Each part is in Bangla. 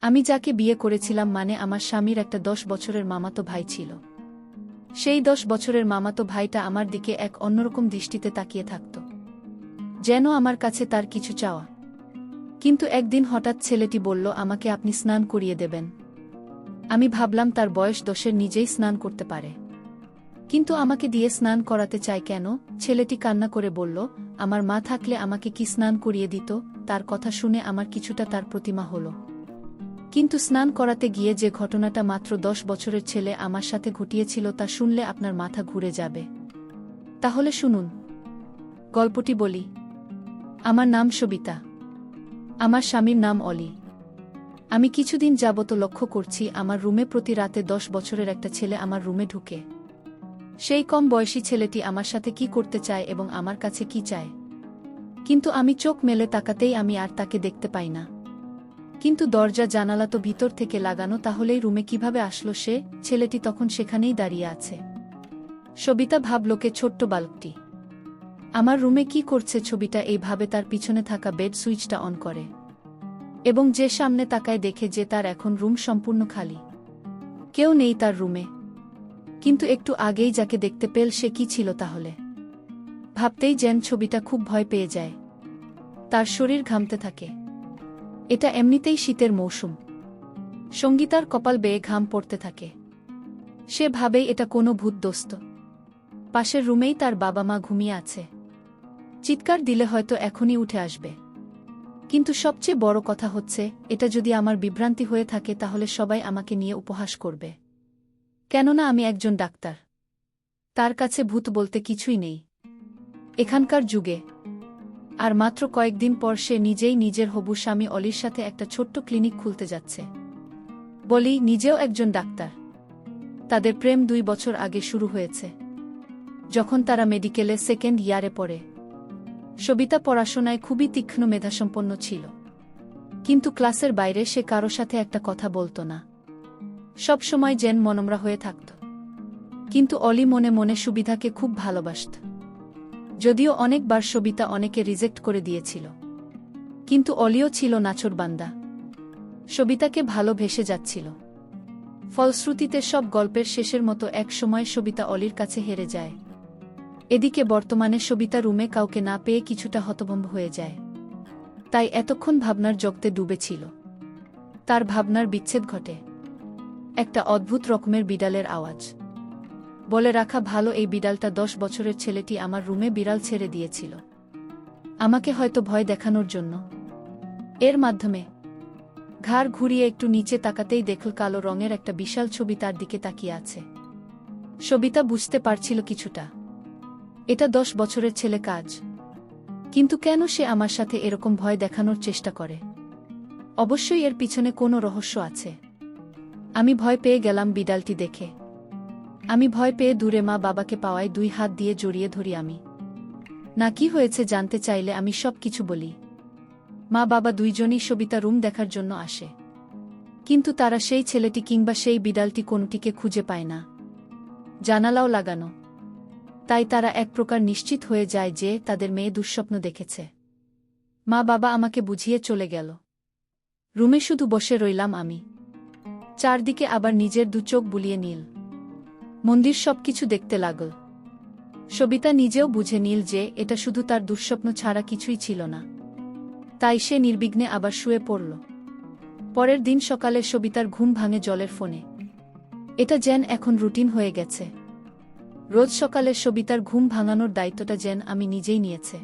আমি যাকে বিয়ে করেছিলাম মানে আমার স্বামীর একটা 10 বছরের মামাতো ভাই ছিল। সেই 10 বছরের মামাতো ভাইটা আমার দিকে এক অন্যরকম দৃষ্টিতে তাকিয়ে থাকত, যেন আমার কাছে তার কিছু চাওয়া। কিন্তু একদিন হঠাৎ ছেলেটি বলল, আমাকে আপনি স্নান করিয়ে দেবেন। আমি ভাবলাম তার বয়স 10-এর, নিজেই স্নান করতে পারে, কিন্তু আমাকে দিয়ে স্নান করাতে চায় কেন? ছেলেটি কান্না করে বলল, আমার মা থাকলে আমাকে কি স্নান করিয়ে দিত। তার কথা শুনে আমার কিছুটা তার প্রতিমা হলো। কিন্তু স্নান করাতে গিয়ে যে ঘটনাটা মাত্র 10 বছরের ছেলে আমার সাথে ঘটিয়েছিল তা শুনলে আপনার মাথা ঘুরে যাবে। তাহলে শুনুন, গল্পটি বলি। আমার নাম সবিতা। আমার স্বামীর নাম অলি। আমি কিছুদিন যাবত লক্ষ্য করছি আমার রুমে প্রতি রাতে 10 বছরের একটা ছেলে আমার রুমে ঢুকে। সেই কম বয়সী ছেলেটি আমার সাথে কি করতে চায় এবং আমার কাছে কি চায়, কিন্তু আমি চোখ মেলে তাকাতেই আমি আর তাকে দেখতে পাই না। কিন্তু দরজা জানালা তো ভিতর থেকে লাগানো, তাহলেই রুমে কিভাবে আসলো সে? ছেলেটি তখন সেখানেই দাঁড়িয়ে আছে। সবিতা ভাবলোকে ছোট্ট বালকটি আমার রুমে কি করছে। ছবিটা এইভাবে তার পিছনে থাকা বেড সুইচটা অন করে এবং যে সামনে তাকায় দেখে যে তার এখন রুম সম্পূর্ণ খালি, কেউ নেই তার রুমে। কিন্তু একটু আগেই যাকে দেখতে পেল সে কি ছিল তাহলে? ভাবতেই যেন ছবিটা খুব ভয় পেয়ে যায়। তার শরীর ঘামতে থাকে। এটা এমনিতেই শীতের মৌসুম। সঙ্গীতার কপাল বেয়ে ঘাম পড়তে থাকে। সে ভাবেই এটা কোনো ভূতদস্ত। পাশের রুমেই তার বাবা মা ঘুমিয়ে আছে। চিৎকার দিলে হয়তো এখনই উঠে আসবে। কিন্তু সবচেয়ে বড় কথা হচ্ছে, এটা যদি আমার বিভ্রান্তি হয়ে থাকে তাহলে সবাই আমাকে নিয়ে উপহাস করবে। কেননা আমি একজন ডাক্তার। তার কাছে ভূত বলতে কিছুই নেই এখানকার যুগে। আর মাত্র কয়েকদিন পর সে নিজেই নিজের হবু স্বামী অলির সাথে একটা ছোট্ট ক্লিনিক খুলতে যাচ্ছে। বলি, নিজেও একজন ডাক্তার। তাদের প্রেম 2 বছর আগে শুরু হয়েছে, যখন তারা মেডিকেলে সেকেন্ড ইয়ারে পড়ে। সবিতা পড়াশোনায় খুবই তীক্ষ্ণ মেধাসম্পন্ন ছিল, কিন্তু ক্লাসের বাইরে সে কারো সাথে একটা কথা বলতো না। সব সময় যেন মনমরা হয়ে থাকত। কিন্তু অলি মনে মনে সুবিধাকে খুব ভালোবাসত। যদিও অনেকবার সবিতা অনেকে রিজেক্ট করে দিয়েছিল, কিন্তু অলিও ছিল নাছোড়বান্দা। সবিতাকে ভালোবেসে যাচ্ছিল। ফলশ্রুতিতে সব গল্পের শেষের মতো এক সময় সবিতা অলির কাছে হেরে যায়। এদিকে বর্তমানে সবিতা রুমে কাউকে না পেয়ে কিছুটা হতভম্ব হয়ে যায়। তাই এতক্ষণ ভাবনার জগতে ডুবেছিল। তার ভাবনার বিচ্ছেদ ঘটে। একটা অদ্ভুত রকমের বিড়ালের আওয়াজ। বলে রাখা ভালো, এই বিড়ালটা 10 বছরের ছেলেটি আমার রুমে বিড়াল ছেড়ে দিয়েছিল আমাকে হয়তো ভয় দেখানোর জন্য। এর মাধ্যমে ঘাড় ঘুরিয়ে একটু নিচে তাকাতেই দেখল কালো রঙের একটা বিশাল ছবি তার দিকে তাকিয়ে আছে। সবিতা বুঝতে পারছিল কিছুটা, এটা 10 বছরের ছেলে কাজ। কিন্তু কেন সে আমার সাথে এরকম ভয় দেখানোর চেষ্টা করে? অবশ্যই এর পিছনে কোনো রহস্য আছে। আমি ভয় পেয়ে গেলাম বিড়ালটি দেখে। আমি ভয় পেয়ে দূরে মা বাবাকে পাওয়ায় 2 হাত দিয়ে জড়িয়ে ধরি আমি। না কি হয়েছে জানতে চাইলে আমি সব কিছু বলি। মা বাবা দুইজনই সবিতা রুম দেখার জন্য আসে, কিন্তু তারা সেই ছেলেটি কিংবা সেই বিড়ালটি কোনটিকে খুঁজে পায় না। জানালাও লাগানো। তাই তারা এক প্রকার নিশ্চিত হয়ে যায় যে তাদের মেয়ে দুঃস্বপ্ন দেখেছে। মা বাবা আমাকে বুঝিয়ে চলে গেল। রুমে শুধু বসে রইলাম আমি। চারদিকে আবার নিজের 2 চোখ বুলিয়ে নীল মন্দির সবকিছু দেখতে লাগল। সবিতা নিজেও বুঝে নিল যে এটা শুধু তার দুঃস্বপ্ন ছাড়া কিছুই ছিল না। তাই সে নির্বিঘ্নে আবার শুয়ে পড়ল। পরের দিন সকালে সবিতার ঘুম ভাঙে জলের ফোনে। এটা যেন এখন রুটিন হয়ে গেছে। রোজ সকালে সবিতার ঘুম ভাঙানোর দায়িত্বটা যেন আমি নিজেই নিয়েছে।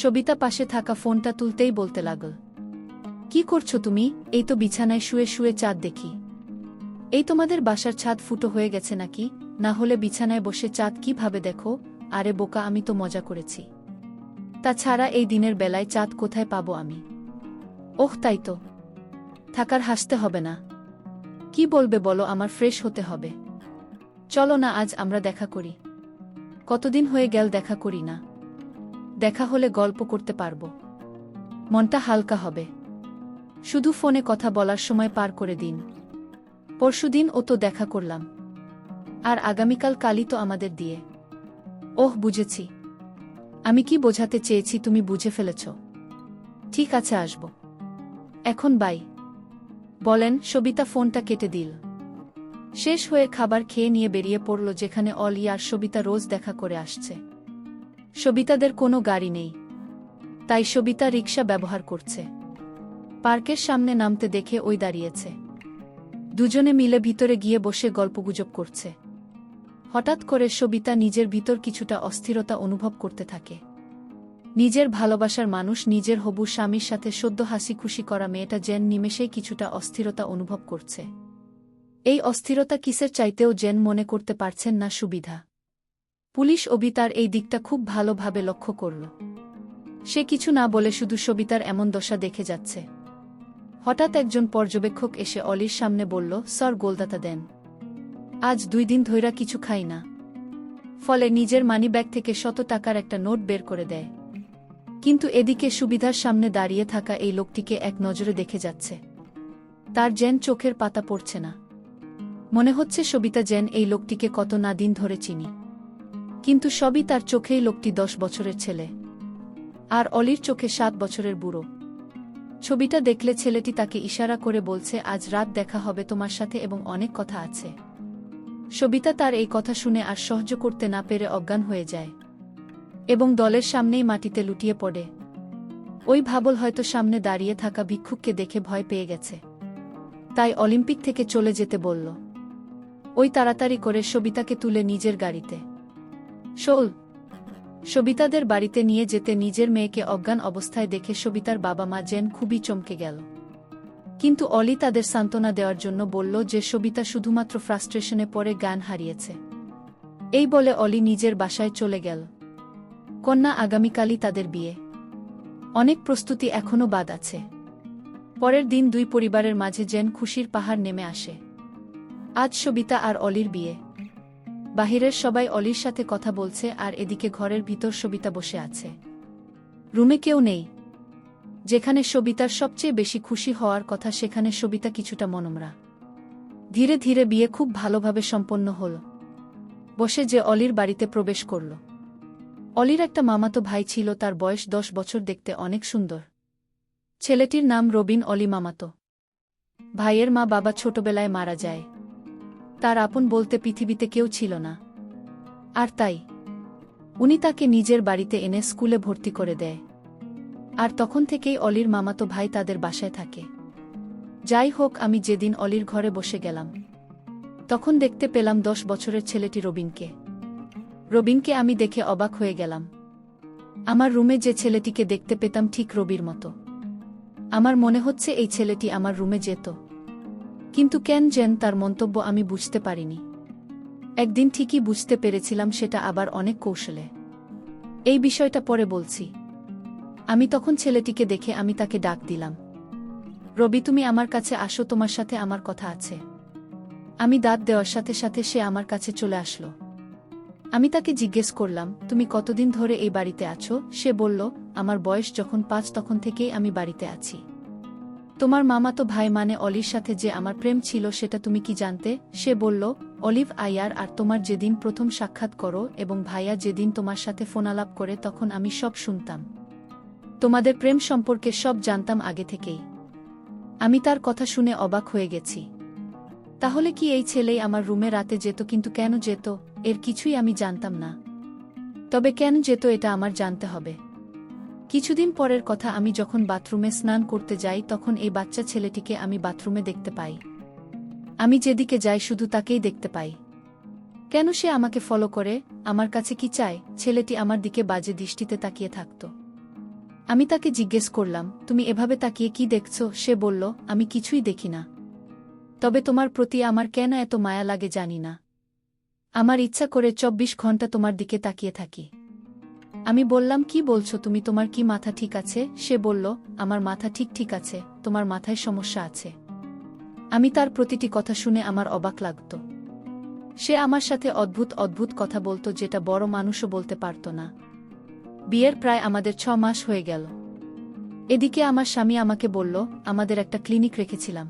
সবিতা পাশে থাকা ফোনটা তুলতেই বলতে লাগল, কি করছো তুমি? এই তো বিছানায় শুয়ে শুয়ে চাঁদ দেখি। এই তোমাদের বাসার ছাদ ফুটো হয়ে গেছে নাকি? না হলে বিছানায় বসে চাঁদ কিভাবে দেখো? আরে বোকা, আমি তো মজা করেছি। তাছাড়া এই দিনের বেলায় চাঁদ কোথায় পাবো আমি? ওহ তাই তো, থাকার হাসতে হবে না। কি বলবে বলো, আমার ফ্রেশ হতে হবে। চলো না আজ আমরা দেখা করি। কতদিন হয়ে গেল দেখা করি না। দেখা হলে গল্প করতে পারবো, মনটা হালকা হবে। শুধু ফোনে কথা বলার সময় পার করে দিন। পরশুদিন ও তো দেখা করলাম, আর আগামীকাল কালই তো আমাদের দিয়ে। ওহ বুঝেছি। আমি কি বোঝাতে চেয়েছি তুমি বুঝে ফেলেছ। ঠিক আছে, আসব। এখন বাই। বলেন। সবিতা ফোনটা কেটে দিল। শেষ হয়ে খাবার খেয়ে নিয়ে বেরিয়ে পড়ল যেখানে অলি আর সবিতা রোজ দেখা করে আসছে। সবিতাদের কোনো গাড়ি নেই, তাই সবিতা রিকশা ব্যবহার করছে। পার্কের সামনে নামতে দেখে ওই দাঁড়িয়েছে। দুজনে মিলে ভিতরে গিয়ে বসে গল্পগুজব করছে। হঠাৎ করে সবিতা নিজের ভিতর কিছুটা অস্থিরতা অনুভব করতে থাকে। নিজের ভালোবাসার মানুষ, নিজের হবু স্বামীর সাথে সদ্য হাসি খুশি করা মেয়েটা যেন নিমেষেই কিছুটা অস্থিরতা অনুভব করছে। এই অস্থিরতা কিসের চাইতেও যেন মনে করতে পারছেন না সুবিধা। পুলিশ অভি তার এই দিকটা খুব ভালোভাবে লক্ষ্য করল। সে কিছু না বলে শুধু সবিতার এমন দশা দেখে যাচ্ছে। হঠাৎ একজন পর্যবেক্ষক এসে অলির সামনে বলল, স্যার গোলদাতা দেন, আজ 2 দিন ধইরা কিছু খাই না। ফলে নিজের মানিব্যাগ থেকে 100 টাকার একটা নোট বের করে দেয়। কিন্তু এদিকে সুবিধার সামনে দাঁড়িয়ে থাকা এই লোকটিকে এক নজরে দেখে যাচ্ছে। তার যেন চোখের পাতা পড়ছে না। মনে হচ্ছে সবিতা যেন এই লোকটিকে কত না দিন ধরে চিনি। কিন্তু সবই তার চোখেই লোকটি 10 বছরের ছেলে, আর অলির চোখে 7 বছরের বুড়ো। ছবিটা দেখলে ছেলেটি তাকে ইশারা করে বলছে, আজ রাত দেখা হবে তোমার সাথে এবং অনেক কথা আছে। সবিতা তার এই কথা শুনে আর সহ্য করতে না পেরে অজ্ঞান হয়ে যায় এবং দলের সামনেই মাটিতে লুটিয়ে পড়ে। ওই ভাবল হয়তো সামনে দাঁড়িয়ে থাকা ভিক্ষুককে দেখে ভয় পেয়ে গেছে, তাই অলিম্পিক থেকে চলে যেতে বলল। ওই তাড়াতাড়ি করে সবিতাকে তুলে নিজের গাড়িতে সবিতাদের বাড়িতে নিয়ে যেতে নিজের মেয়েকে অজ্ঞান অবস্থায় দেখে সবিতার বাবা মা যেন খুবই চমকে গেল। কিন্তু অলি তাদের সান্ত্বনা দেওয়ার জন্য বলল যে সবিতা শুধুমাত্র ফ্রাস্ট্রেশনে পড়ে জ্ঞান হারিয়েছে। এই বলে অলি নিজের বাসায় চলে গেল। কন্যা আগামীকালই তাদের বিয়ে। অনেক প্রস্তুতি এখনও বাদ আছে। পরের দিন দুই পরিবারের মাঝে যেন খুশির পাহাড় নেমে আসে। আজ সবিতা আর অলির বিয়ে। বাহিরের সবাই অলির সাথে কথা বলছে, আর এদিকে ঘরের ভিতর সবিতা বসে আছে। রুমে কেউ নেই। যেখানে সবিতার সবচেয়ে বেশি খুশি হওয়ার কথা সেখানে সবিতা কিছুটা মনমরা। ধীরে ধীরে বিয়ে খুব ভালোভাবে সম্পন্ন হল। বসে যে অলির বাড়িতে প্রবেশ করল। অলির একটা মামাতো ভাই ছিল, তার বয়স 10 বছর, দেখতে অনেক সুন্দর। ছেলেটির নাম রবিন। অলি মামাতো ভাইয়ের মা বাবা ছোটবেলায় মারা যায়। তার আপন বলতে পৃথিবীতে কেউ ছিল না, আর তাই উনি তাকে নিজের বাড়িতে এনে স্কুলে ভর্তি করে দেয়। আর তখন থেকেই অলির মামাতো ভাই তাদের বাসায় থাকে। যাই হোক, আমি যেদিন অলির ঘরে বসে গেলাম তখন দেখতে পেলাম 10 বছরের ছেলেটি রবিনকে আমি দেখে অবাক হয়ে গেলাম। আমার রুমে যে ছেলেটিকে দেখতে পেতাম ঠিক রবির মতো। আমার মনে হচ্ছে এই ছেলেটি আমার রুমে যেত, কিন্তু কেন যেন তার মন্তব্য আমি বুঝতে পারিনি। একদিন ঠিকই বুঝতে পেরেছিলাম, সেটা আবার অনেক কৌশলে। এই বিষয়টা পরে বলছি। আমি তখন ছেলেটিকে দেখে আমি তাকে ডাক দিলাম, রবি তুমি আমার কাছে আসো, তোমার সাথে আমার কথা আছে। আমি দাঁত দেওয়ার সাথে সাথে সে আমার কাছে চলে আসলো। আমি তাকে জিজ্ঞেস করলাম, তুমি কতদিন ধরে এই বাড়িতে আছো? সে বলল, আমার বয়স যখন 5 তখন থেকেই আমি বাড়িতে আছি। তোমার মামাতো ভাই মানে অলির সাথে যে আমার প্রেম ছিল সেটা তুমি কি জানতে? সে বলল, অলিভ আয়ার আর তোমার যেদিন প্রথম সাক্ষাৎ করো এবং ভাইয়া যেদিন তোমার সাথে ফোনালাপ করে তখন আমি সব শুনতাম। তোমাদের প্রেম সম্পর্কে সব জানতাম আগে থেকেই। আমি তার কথা শুনে অবাক হয়ে গেছি। তাহলে কি এই ছেলেই আমার রুমে রাতে যেত? কিন্তু কেন যেত এর কিছুই আমি জানতাম না। তবে কেন যেত এটা আমার জানতে হবে। কিছুদিন পরের কথা, আমি যখন বাথরুমে স্নান করতে যাই তখন এই বাচ্চা ছেলেটিকে আমি বাথরুমে দেখতে পাই। আমি যেদিকে যাই শুধু তাকেই দেখতে পাই। কেন সে আমাকে ফলো করে? আমার কাছে কি চায়? ছেলেটি আমার দিকে বাজে দৃষ্টিতে তাকিয়ে থাকত। আমি তাকে জিজ্ঞেস করলাম, তুমি এভাবে তাকিয়ে কি দেখছো? সে বলল, আমি কিছুই দেখি না। তবে তোমার প্রতি আমার কেন এত মায়া লাগে জানি না। আমার ইচ্ছা করে 24 ঘন্টা তোমার দিকে তাকিয়ে থাকি। আমি বললাম, কি বলছো তুমি? তোমার কি মাথা ঠিক আছে? সে বলল, আমার মাথা ঠিক আছে, তোমার মাথায় সমস্যা আছে। আমি তার প্রতিটি কথা শুনে আমার অবাক লাগত। সে আমার সাথে অদ্ভুত কথা বলতো, যেটা বড় মানুষও বলতে পারত না। বিয়ের প্রায় আমাদের 6 মাস হয়ে গেল। এদিকে আমার স্বামী আমাকে বলল, আমাদের একটা ক্লিনিক রেখেছিলাম,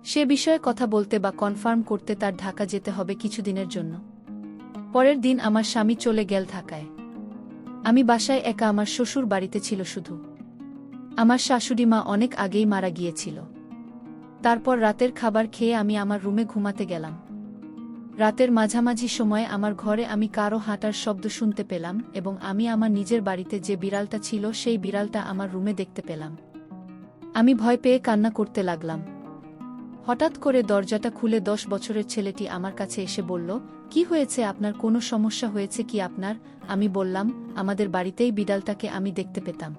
সে বিষয়ে কথা বলতে বা কনফার্ম করতে তার ঢাকা যেতে হবে কিছুদিনের জন্য। পরের দিন আমার স্বামী চলে গেল ঢাকায়। আমি বাসায় একা। আমার শ্বশুর বাড়িতে ছিল শুধু। আমার শাশুড়ি মা অনেক আগেই মারা গিয়েছিল। তারপর রাতের খাবার খেয়ে আমি আমার রুমে ঘুমাতে গেলাম। রাতের মাঝামাঝি সময়ে আমার ঘরে আমি কারো হাঁটার শব্দ শুনতে পেলাম এবং আমি আমার নিজের বাড়িতে যে বিড়ালটা ছিল সেই বিড়ালটা আমার রুমে দেখতে পেলাম। আমি ভয় পেয়ে কান্না করতে লাগলাম। হঠাৎ করে দরজাটা খুলে 10 বছরের ছেলেটি আমার কাছে এসে বলল, "কি হয়েছে, আপনার কোনো সমস্যা হয়েছে কি আপনার?" আমি বললাম, "আমাদের বাড়িতেই বিড়ালটাকে আমি দেখতে পেতাম।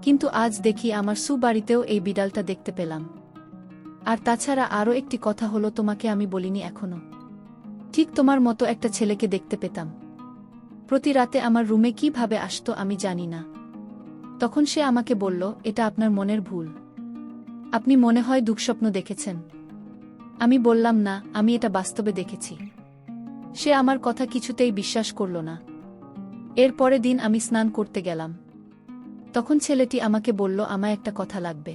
কিন্তু আজ দেখি আমার বাড়িতেও এই বিড়ালটা দেখতে পেলাম। আর তাছাড়া আরও একটি কথা হলো, তোমাকে আমি বলিনি এখনো। ঠিক তোমার মতো একটা ছেলেকে দেখতে পেতাম। প্রতি রাতে আমার রুমে কিভাবে আসতো আমি জানি না।" তখন সে আমাকে বলল, "এটা আপনার মনের ভুল। আপনি মনে হয় দুঃস্বপ্ন দেখেছেন।" আমি বললাম, "না, আমি এটা বাস্তবে দেখেছি।" সে আমার কথা কিছুতেই বিশ্বাস করল না। এর পরের দিন আমি স্নান করতে গেলাম। তখন ছেলেটি আমাকে বলল, "আমায় একটা কথা লাগবে।"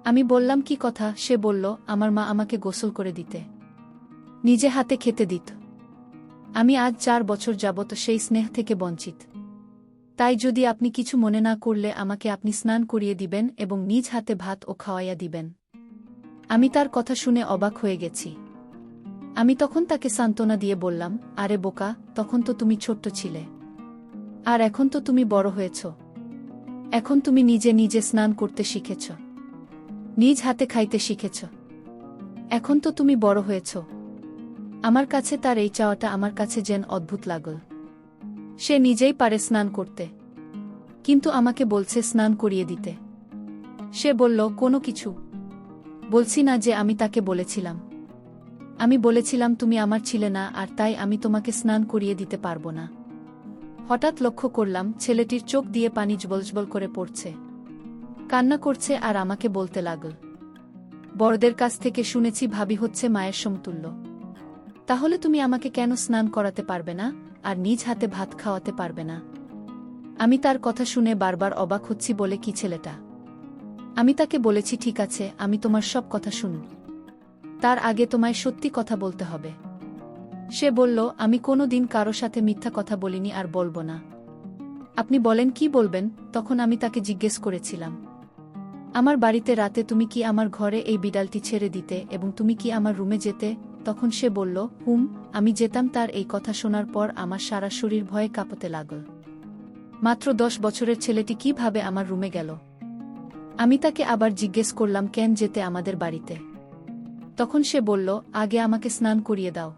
আমি বললাম, "কি কথা?" সে বলল, "আমার মা আমাকে গোসল করে দিতে, নিজে হাতে খেতে দিত। আমি আজ 4 বছর যাবত সেই স্নেহ থেকে বঞ্চিত। তাই যদি আপনি কিছু মনে না করলে আমাকে আপনি স্নান করিয়ে দিবেন এবং নিজ হাতে ভাত ও খাওয়াইয়া দিবেন।" আমি তার কথা শুনে অবাক হয়ে গেছি। আমি তখন তাকে সান্ত্বনা দিয়ে বললাম, "আরে বোকা, তখন তো তুমি ছোট্ট ছিলে। আর এখন তো তুমি বড় হয়েছ। এখন তুমি নিজে নিজে স্নান করতে শিখেছ, নিজ হাতে খাইতে শিখেছ। এখন তো তুমি বড় হয়েছ।" আমার কাছে তার এই চাওয়াটা আমার কাছে যেন অদ্ভুত লাগল। সে নিজেই পারে স্নান করতে, কিন্তু আমাকে বলছে স্নান করিয়ে দিতে। সে বলল, "কোনো কিছু বলছি না যে আমি তাকে বলেছিলাম। আমি বলেছিলাম তুমি আমার ছিলে না, আর তাই আমি তোমাকে স্নান করিয়ে দিতে পারব না।" হঠাৎ লক্ষ্য করলাম ছেলেটির চোখ দিয়ে পানি জবলজবল করে পড়ছে, কান্না করছে আর আমাকে বলতে লাগল, "বড়দের কাছ থেকে শুনেছি ভাবি হচ্ছে মায়ের সমতুল্য। তাহলে তুমি আমাকে কেন স্নান করাতে পারবে না আর নিজ হাতে ভাত খাওয়াতে পারবে না?" আমি তার কথা শুনে বারবার অবাক হচ্ছি বলে, "কি ছেলেটা?" আমি তাকে বলেছি, "ঠিক আছে, আমি তোমার সব কথা শুনব। তার আগে তোমায় সত্যি কথা বলতে হবে।" সে বলল, "আমি কোনো দিন কারো সাথে মিথ্যা কথা বলিনি আর বলবো না।" "আপনি বলেন, কি বলবেন?" তখন আমি তাকে জিজ্ঞেস করেছিলাম, "আমার বাড়িতে রাতে তুমি কি আমার ঘরে এই বিড়ালটি ছেড়ে দিতে এবং তুমি কি আমার রুমে যেতে?" তখন সে বলল, আমি যেতাম।" তার এই কথা শোনার পর আমার সারা শরীর ভয়ে কাঁপতে লাগল। মাত্র 10 বছরের ছেলেটি কিভাবে আমার রুমে গেল? আমি তাকে আবার জিজ্ঞেস করলাম, "কেন যেতে আমাদের বাড়িতে?" তখন সে বলল, "আগে আমাকে স্নান করিয়ে দাও,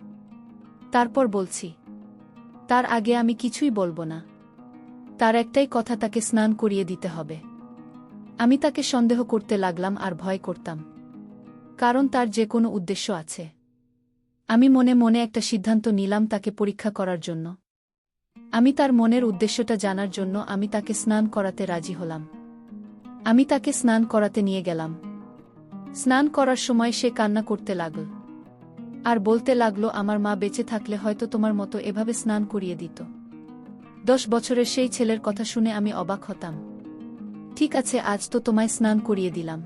তারপর বলছি।" তার আগে আমি কিছুই বলবো না। তার একটাই কথা, তাকে স্নান করিয়ে দিতে হবে। আমি তাকে সন্দেহ করতে লাগলাম আর ভয় করতাম, কারণ তার যে কোনো উদ্দেশ্য আছে। আমি মনে মনে একটা সিদ্ধান্ত নিলাম তাকে পরীক্ষা করার জন্য। আমি তার মনের উদ্দেশ্যটা জানার জন্য আমি তাকে স্নান করাতে রাজি হলাম। আমি তাকে স্নান করাতে নিয়ে গেলাম। স্নান করার সময় সে কান্না করতে লাগল আর বলতে লাগল, "আমার মা বেঁচে থাকলে হয়তো তোমার মতো এভাবে স্নান করিয়ে দিত।" 10 বছরের সেই ছেলের কথা শুনে আমি অবাক হতাম। "ঠিক আছে, আজ তো তোমায় স্নান করিয়ে দিলাম,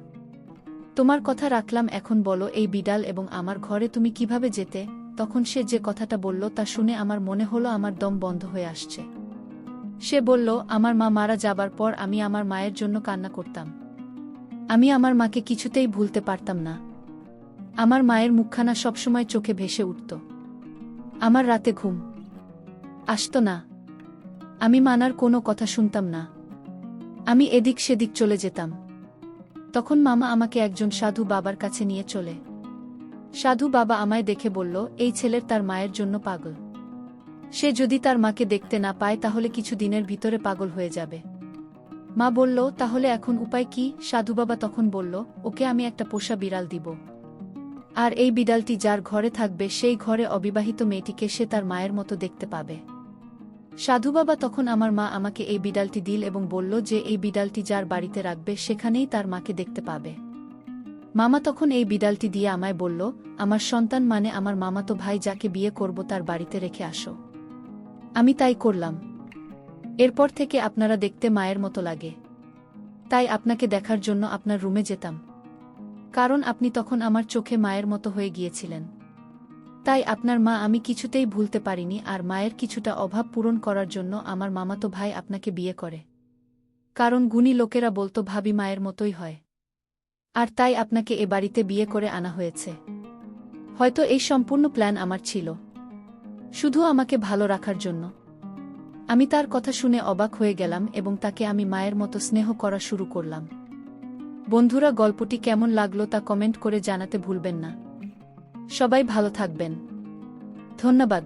তোমার কথা রাখলাম, এখন বলো এই বিড়াল এবং আমার ঘরে তুমি কিভাবে যেতে?" তখন সে যে কথাটা বলল তা শুনে আমার মনে হলো আমার দম বন্ধ হয়ে আসছে। সে বলল, "আমার মা মারা যাবার পর আমি আমার মায়ের জন্য কান্না করতাম। আমি আমার মাকে কিছুতেই ভুলতে পারতাম না। আমার মায়ের মুখখানা সবসময় চোখে ভেসে উঠত। আমার রাতে ঘুম আসত না। আমি মানার কোনো কথা শুনতাম না। আমি এদিক সেদিক চলে যেতাম। তখন মামা আমাকে একজন সাধু বাবার কাছে নিয়ে চলে। সাধু বাবা আমায় দেখে বলল, এই ছেলের তার মায়ের জন্য পাগল। সে যদি তার মাকে দেখতে না পায় তাহলে কিছু দিনের ভিতরে পাগল হয়ে যাবে। মা বলল, তাহলে এখন উপায় কি? সাধু বাবা তখন বলল, ওকে আমি একটা পোষা বিড়াল দিব। আর এই বিড়ালটি যার ঘরে থাকবে সেই ঘরে অবিবাহিত মেয়েটিকে সে তার মায়ের মতো দেখতে পাবে। সাধু বাবা তখন আমার মা আমাকে এই বিড়ালটি দিল এবং বলল যে এই বিড়ালটি যার বাড়িতে রাখবে সেখানেই তার মাকে দেখতে পাবে। মামা তখন এই বিড়ালটি দিয়ে আমায় বলল, আমার সন্তান মানে আমার মামাতো ভাই যাকে বিয়ে করব তার বাড়িতে রেখে আসো। আমি তাই করলাম। এরপর থেকে আপনারা দেখতে মায়ের মতো লাগে। তাই আপনাকে দেখার জন্য আপনার রুমে যেতাম, কারণ আপনি তখন আমার চোখে মায়ের মতো হয়ে গিয়েছিলেন। তাই আপনার মা আমি কিছুতেই ভুলতে পারিনি, আর মায়ের কিছুটা অভাব পূরণ করার জন্য আমার মামাতো ভাই আপনাকে বিয়ে করে। কারণ গুণী লোকেরা বলতো ভাবি মায়ের মতোই হয়। আর তাই আপনাকে এ বাড়িতে বিয়ে করে আনা হয়েছে। হয়তো এই সম্পূর্ণ প্ল্যান আমার ছিল, শুধু আমাকে ভালো রাখার জন্য। আমি তার কথা শুনে অবাক হয়ে গেলাম এবং তাকে আমি মায়ের মতো স্নেহ করা শুরু করলাম। বন্ধুরা, গল্পটি কেমন লাগলো তা কমেন্ট করে জানাতে ভুলবেন না। সবাই ভালো থাকবেন। ধন্যবাদ।